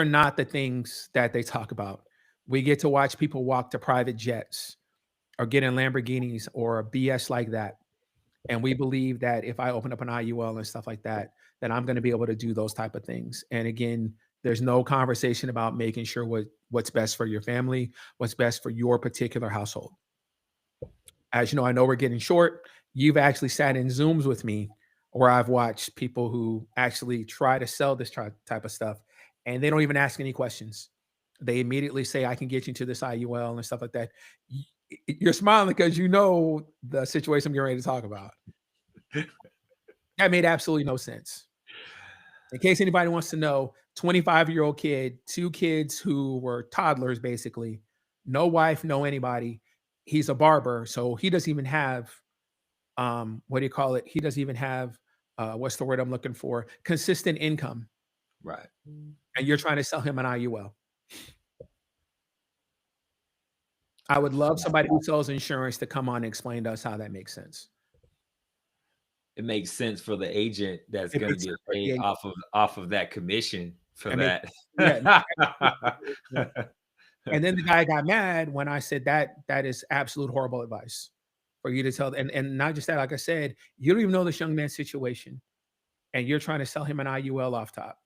not the things that they talk about. We get to watch people walk to private jets or get in Lamborghinis or BS like that. And we believe that if I open up an IUL and stuff like that, then I'm going to be able to do those type of things. And again, there's no conversation about making sure what's best for your family, what's best for your particular household. As you know, I know we're getting short. You've actually sat in Zooms with me where I've watched people who actually try to sell this type of stuff, and they don't even ask any questions. They immediately say, I can get you to this IUL and stuff like that. You're smiling because you know the situation I'm getting ready to talk about. That made absolutely no sense. In case anybody wants to know, 25-year-old kid, two kids who were toddlers, basically, no wife, no anybody. He's a barber, so he doesn't even have, what do you call it? He doesn't even have, what's the word I'm looking for? Consistent income. Right. and you're trying to sell him an IUL. I would love somebody who sells insurance to come on and explain to us how that makes sense. It makes sense for the agent that's It going to makes get sense for the paid agent. off of that commission for It makes that. Yeah. And then the guy got mad when I said that is absolute horrible advice for you to tell. And not just that, like I said, you don't even know this young man's situation, and you're trying to sell him an IUL off top.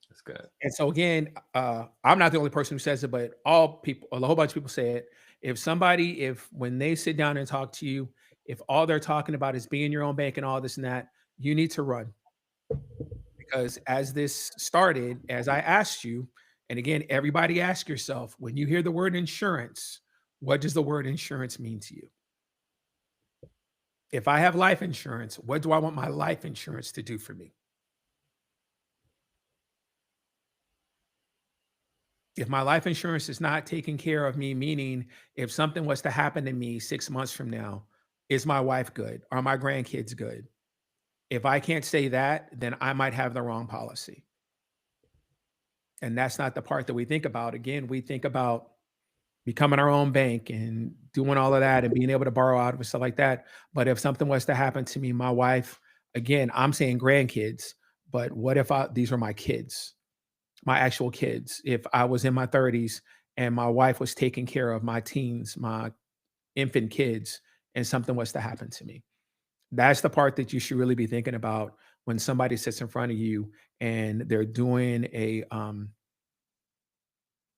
That's good. And so again, I'm not the only person who says it, but all people, a whole bunch of people say it. If when they sit down and talk to you, if all they're talking about is being your own bank and all this and that, you need to run. Because as this started, as I asked you, and again, everybody ask yourself, when you hear the word insurance, what does the word insurance mean to you? If I have life insurance, what do I want my life insurance to do for me? If my life insurance is not taking care of me, meaning if something was to happen to me 6 months from now, is my wife good? Are my grandkids good? If I can't say that, then I might have the wrong policy. And that's not the part that we think about. Again, we think about becoming our own bank and doing all of that and being able to borrow out of it, stuff like that. But if something was to happen to me, my wife, again, I'm saying grandkids, but what if these are my kids, my actual kids? If I was in my 30s and my wife was taking care of my teens, my infant kids, and something was to happen to me, that's the part that you should really be thinking about when somebody sits in front of you and they're doing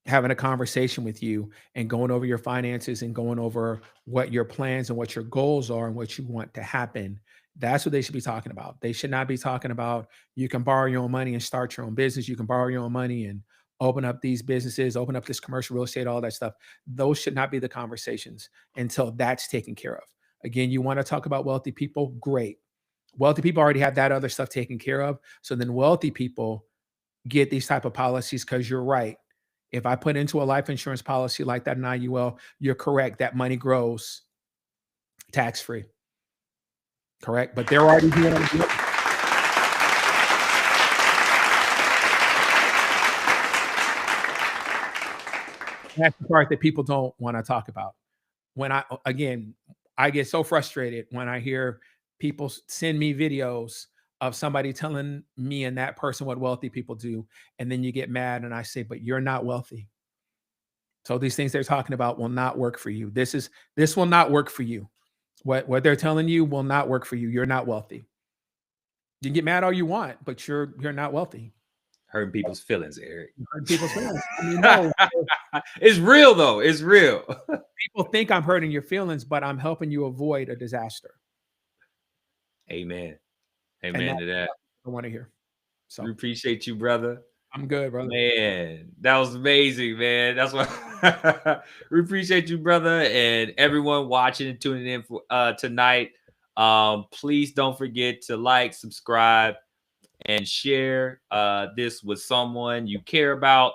having a conversation with you and going over your finances and going over what your plans and what your goals are and what you want to happen. That's what they should be talking about. They should not be talking about you can borrow your own money and start your own business. You can borrow your own money and open up these businesses, open up this commercial real estate, all that stuff. Those should not be the conversations until that's taken care of. Again, you want to talk about wealthy people? Great. Wealthy people already have that other stuff taken care of. So then wealthy people get these type of policies because you're right. If I put into a life insurance policy like that in IUL, you're correct. That money grows tax free. Correct. But they're already doing it. That's the part that people don't want to talk about. When again, I get so frustrated when I hear people send me videos of somebody telling me and that person what wealthy people do. And then you get mad and I say, but you're not wealthy. So these things they're talking about will not work for you. This will not work for you. What they're telling you will not work for you. You're not wealthy. You can get mad all you want, but you're not wealthy. Hurting people's feelings, Eric. You hurt people's feelings. I mean, no, It's real though. It's real. people think I'm hurting your feelings, but I'm helping you avoid a disaster. Amen. And Amen that's to that. what I want to hear. We So appreciate you, brother. I'm good, brother. Man, that was amazing, man. That's what we appreciate you, brother, and everyone watching and tuning in for tonight. Please don't forget to like, subscribe, and share this with someone you care about.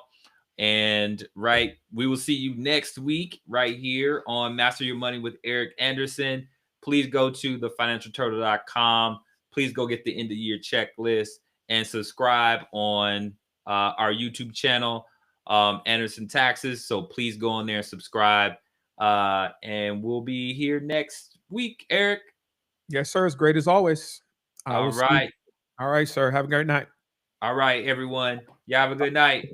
And right, we will see you next week right here on Master Your Money with Eric Anderson. Please go to thefinancialturtle.com. Please go get the end of year checklist and subscribe on our YouTube channel, Anderson Taxes. So please go on there and subscribe. And we'll be here next week, Eric. Yes, sir. It's great as always. I All will see you. right. All right, sir. Have a great night. All right, everyone. You have a good night.